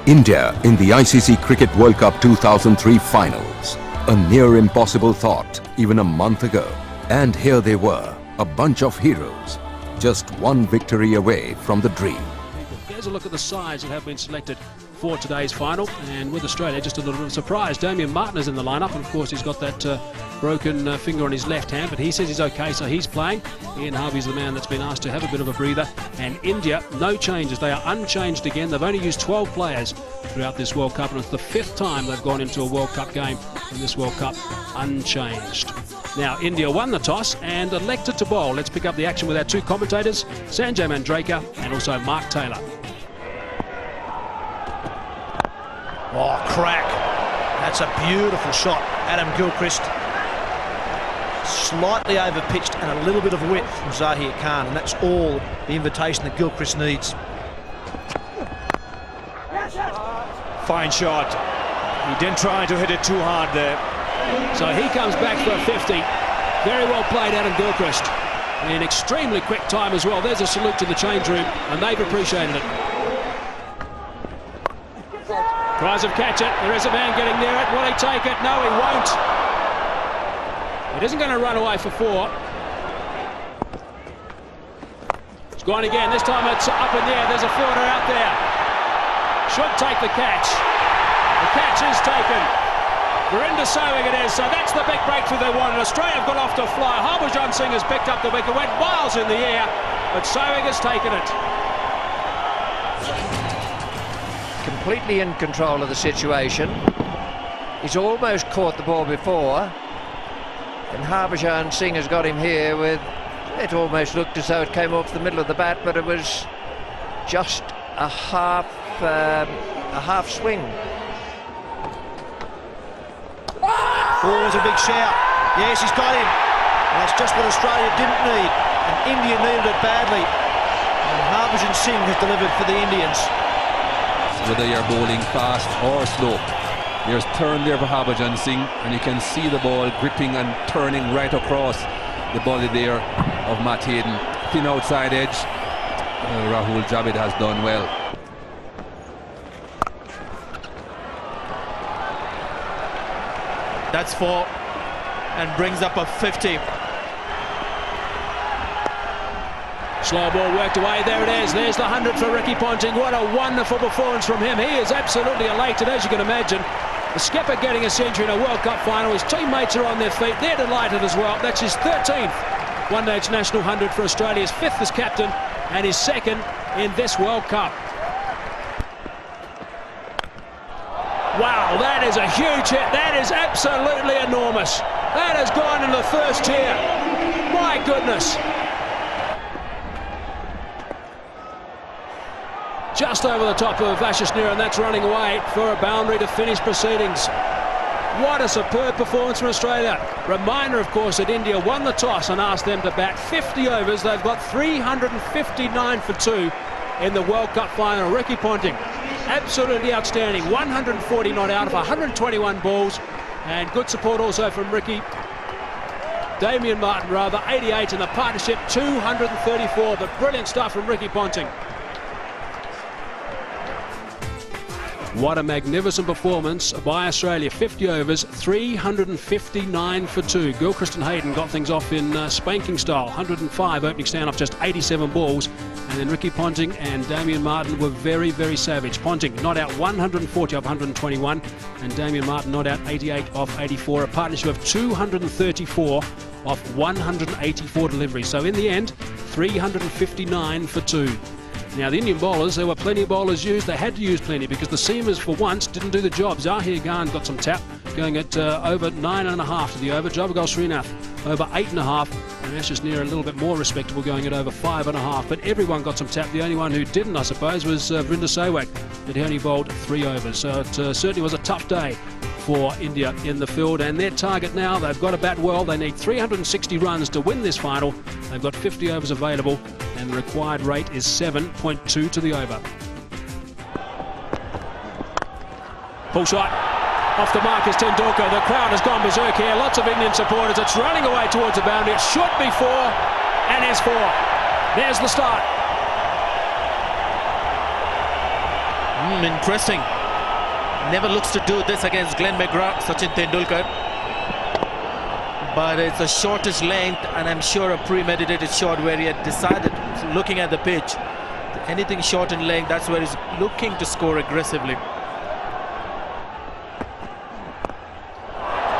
India in the ICC Cricket World Cup 2003 finals. A near impossible thought even a month ago. And here they were, a bunch of heroes, just one victory away from the dream. Here's a look at the sides that have been selected for today's final, and with Australia just a little bit of a surprise. Damien Martin is in the lineup, and of course he's got that broken finger on his left hand, but he says he's okay, so he's playing. Ian Harvey's the man that's been asked to have a bit of a breather. And India, no changes. They are unchanged again. They've only used 12 players throughout this World Cup, and it's the 5th time they've gone into a World Cup game in this World Cup unchanged. Now, India won the toss and elected to bowl. Let's pick up the action with our two commentators, Sanjay Mandraker and also Mark Taylor. Oh, crack. That's a beautiful shot. Adam Gilchrist. Slightly over-pitched and a little bit of width from Zahir Khan, and that's all the invitation that Gilchrist needs. Fine shot. He didn't try to hit it too hard there. So he comes back for a 50. Very well played, Adam Gilchrist. In extremely quick time as well. There's a salute to the change room, and they've appreciated it. Tries of catch it. There is a man getting near it. Will he take it? No, he won't. It isn't going to run away for 4. It's gone again. This time it's up in the air. There's a fielder out there. Should take the catch. The catch is taken. Virender Sehwag it is. So that's the big breakthrough they wanted. Australia have got off to a fly. Harbhajan Singh has picked up the wicket. Went miles in the air, but Sehwag has taken it. Completely in control of the situation. He's almost caught the ball before, and Harbhajan Singh has got him here with, it almost looked as though it came off the middle of the bat, but it was just a half swing. Oh, there's a big shout. Yes, he's got him. And that's just what Australia didn't need, and India needed it badly. And Harbhajan Singh has delivered for the Indians. Whether you're bowling fast or slow, there's turn there for Harbhajan Singh, and you can see the ball gripping and turning right across the body there of Matt Hayden. Thin outside edge. Rahul Dravid has done well. That's 4 and brings up a 50. Slow ball worked away. There it is. There's the 100 for Ricky Ponting. What a wonderful performance from him. He is absolutely elated, as you can imagine. The skipper getting a century in a World Cup final. His teammates are on their feet. They're delighted as well. That's his 13th one-day international 100 for Australia. His 5th as captain and his 2nd in this World Cup. Wow, that is a huge hit. That is absolutely enormous. That has gone in the first tier. My goodness. Just over the top of Ashishneer, and that's running away for a boundary to finish proceedings. What a superb performance from Australia. Reminder, of course, that India won the toss and asked them to bat 50 overs. They've got 359 for 2 in the World Cup final. Ricky Ponting, absolutely outstanding. 140 not out of 121 balls, and good support also from Damien Martin, 88 in the partnership, 234, but brilliant stuff from Ricky Ponting. What a magnificent performance by Australia. 50 overs, 359 for 2. Gilchrist and Hayden got things off in spanking style. 105 opening stand off just 87 balls. And then Ricky Ponting and Damien Martin were very, very savage. Ponting not out 140 off 121, and Damien Martin not out 88 off 84. A partnership of 234 off 184 deliveries. So in the end, 359 for 2. Now, the Indian bowlers, there were plenty of bowlers used. They had to use plenty because the seamers, for once, didn't do the job. Zahir Khan got some tap, going at over 9.5 to the over. Javagal Srinath over 8.5. And Ashishneer a little bit more respectable, going at over 5.5. But everyone got some tap. The only one who didn't, I suppose, was Virender Sehwag. But he only bowled 3 overs. So it certainly was a tough day for India in the field. And their target now, they've got to bat well. They need 360 runs to win this final. They've got 50 overs available, and the required rate is 7.2 to the over. Pull shot off the mark is Tendulkar. The crowd has gone berserk here. Lots of Indian supporters. It's running away towards the boundary. It should be 4, and is 4. There's the start. Interesting. Never looks to do this against Glenn McGrath, Sachin Tendulkar. But it's the shortest length, and I'm sure a premeditated shot where he had decided, looking at the pitch, anything short in length, that's where he's looking to score aggressively.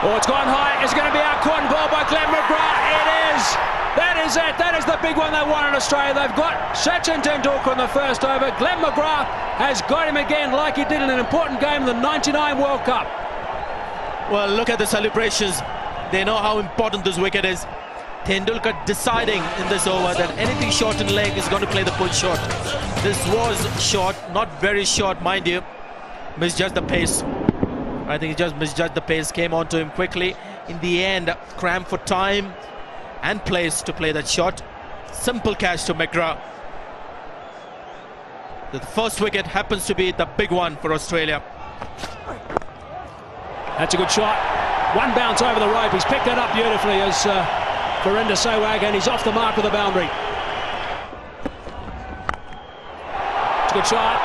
Oh, it's gone high. It's going to be out caught and ball by Glenn McGrath. It is. That is it. That is the big one they won in Australia. They've got Sachin Tendulkar in the first over. Glenn McGrath has got him again like he did in an important game in the '99 World Cup. Well, look at the celebrations. They know how important this wicket is. Tendulkar deciding in this over that anything short in leg is going to play the pull shot. This was short, not very short, mind you. Misjudged the pace. I think he just misjudged the pace, came onto him quickly. In the end, cramped for time and place to play that shot. Simple catch to McGrath. The first wicket happens to be the big one for Australia. That's a good shot. One bounce over the rope. He's picked that up beautifully as Virender Sehwag, and he's off the mark with the boundary. It's a good shot.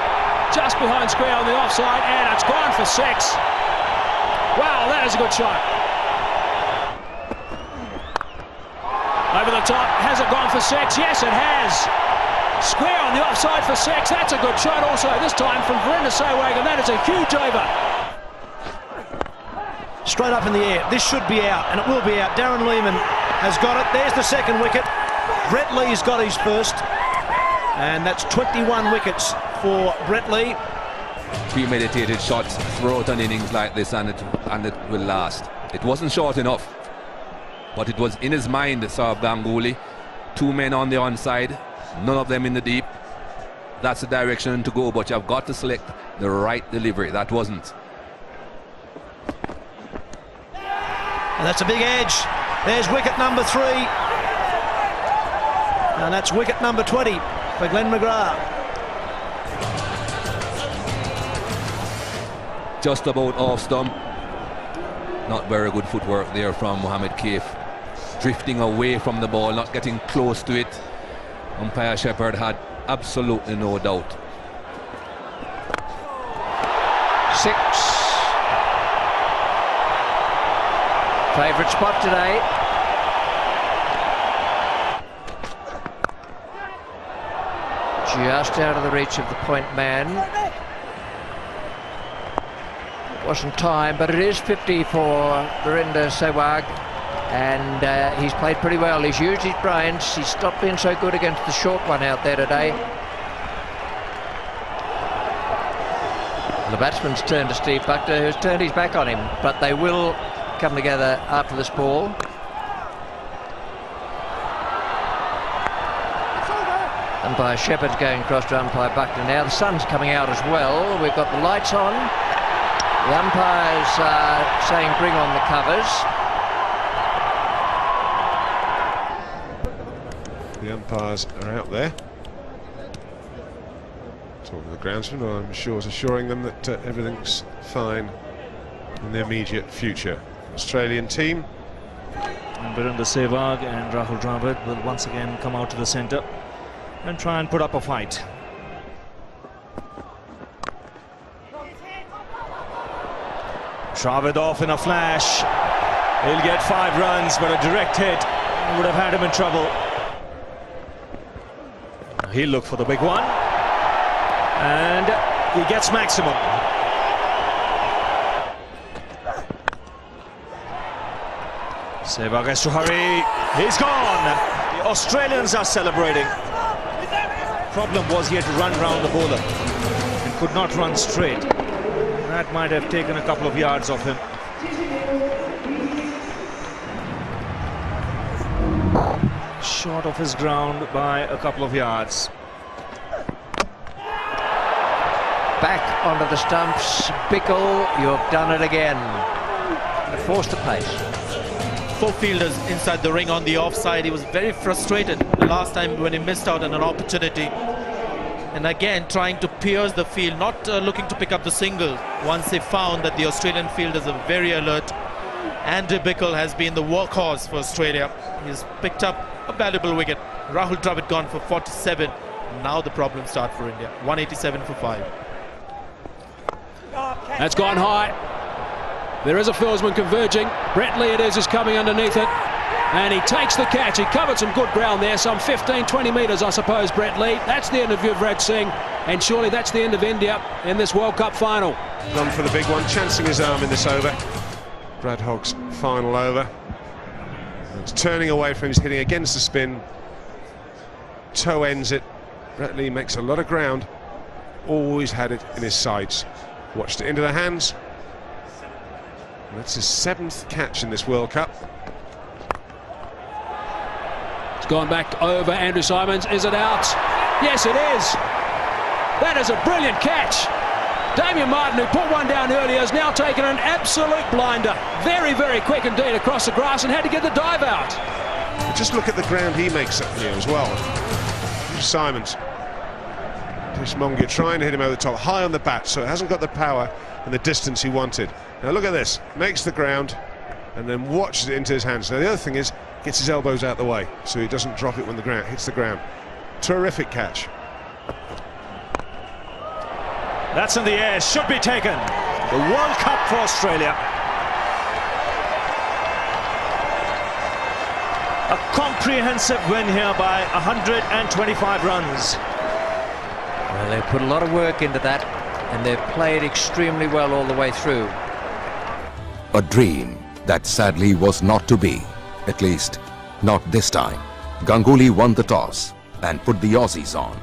Just behind square on the offside, and it's gone for 6. Wow, that is a good shot. Over the top, has it gone for 6? Yes, it has. Square on the offside for 6. That's a good shot also, this time from Virender Sehwag, and that is a huge over. Straight up in the air. This should be out, and it will be out. Darren Lehmann has got it. There's the second wicket. Brett Lee's got his first, and that's 21 wickets for Brett Lee. Premeditated shots throughout an innings like this, and it will last. It wasn't short enough, but it was in his mind, Saurabh Ganguly. 2 men on the onside, none of them in the deep. That's the direction to go, but you've got to select the right delivery. That wasn't. And that's a big edge. There's wicket number 3. And that's wicket number 20 for Glenn McGrath. Just about off stump. Not very good footwork there from Mohammed Kaif. Drifting away from the ball, not getting close to it. Umpire Shepherd had absolutely no doubt. 6. Favourite spot today. Just out of the reach of the point man. Wasn't time, but it is 50 for Virender Sehwag, and he's played pretty well. He's used his brains. He's stopped being so good against the short one out there today. The batsman's turned to Steve Buckner, who's turned his back on him, but they will come together after this ball. Umpire Shepherd's going across to umpire Buckner now. The sun's coming out as well. We've got the lights on. The umpire's saying bring on the covers. The umpires are out there talking to the groundsman, I'm sure is assuring them that everything's fine in the immediate future. Australian team. And Virender Sehwag and Rahul Dravid will once again come out to the centre and try and put up a fight. Dravid off in a flash. He'll get 5 runs, but a direct hit would have had him in trouble. He'll look for the big one, and he gets maximum. Sehwag has to hurry. He's gone. The Australians are celebrating. Problem was he had to run round the bowler and could not run straight. That might have taken a couple of yards off him. Short of his ground by a couple of yards. Back onto the stumps. Bickle, you've done it again. It forced the pace. 4 fielders inside the ring on the offside. He was very frustrated the last time when he missed out on an opportunity. And again, trying to pierce the field, not looking to pick up the single. Once they found that the Australian fielders are very alert. Andrew Bickle has been the workhorse for Australia. He's picked up a valuable wicket. Rahul Dravid gone for 47. Now the problems start for India. 187 for 5. That's gone high. There is a fieldsman converging. Brett Lee it is coming underneath it. And he takes the catch. He covered some good ground there, some 15, 20 metres, I suppose, Brett Lee. That's the end of Yuvraj Singh, and surely that's the end of India in this World Cup final. Gone for the big one, chancing his arm in this over. Brad Hogg's final over. It's turning away from him, he's hitting against the spin. Toe ends it. Brett Lee makes a lot of ground. Always had it in his sights. Watched it into the hands. And that's his 7th catch in this World Cup. It's gone back over Andrew Simons. Is it out? Yes, it is. That is a brilliant catch. Damien Martin, who put one down earlier, has now taken an absolute blinder. Very, very quick indeed across the grass and had to get the dive out. But just look at the ground he makes up here as well. Simons. Mongia trying to hit him over the top, high on the bat, so it hasn't got the power and the distance he wanted. Now look at this. Makes the ground and then watches it into his hands. Now the other thing is, gets his elbows out the way so he doesn't drop it when the ground hits the ground. Terrific catch. That's in the air, should be taken. The World Cup for Australia. A comprehensive win here by 125 runs. Well, they've put a lot of work into that, and they've played extremely well all the way through. A dream that sadly was not to be. At least, not this time. Ganguly won the toss and put the Aussies on.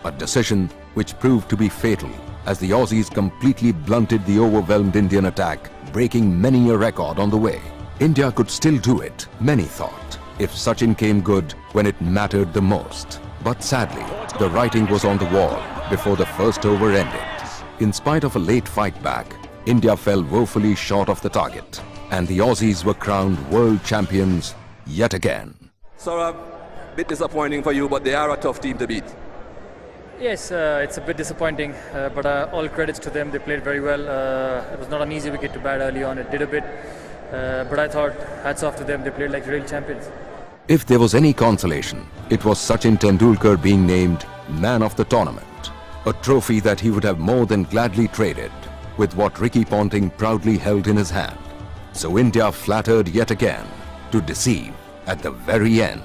A decision which proved to be fatal as the Aussies completely blunted the overwhelmed Indian attack, breaking many a record on the way. India could still do it, many thought, if Sachin came good when it mattered the most. But sadly, the writing was on the wall before the first over ended. In spite of a late fight back, India fell woefully short of the target, and the Aussies were crowned world champions yet again. Saurabh, bit disappointing for you, but they are a tough team to beat. Yes, it's a bit disappointing, but all credits to them. They played very well. It was not an easy wicket to bat early on. It did a bit, but I thought hats off to them. They played like real champions. If there was any consolation, it was Sachin Tendulkar being named man of the tournament, a trophy that he would have more than gladly traded with what Ricky Ponting proudly held in his hand. So India flattered yet again to deceive at the very end.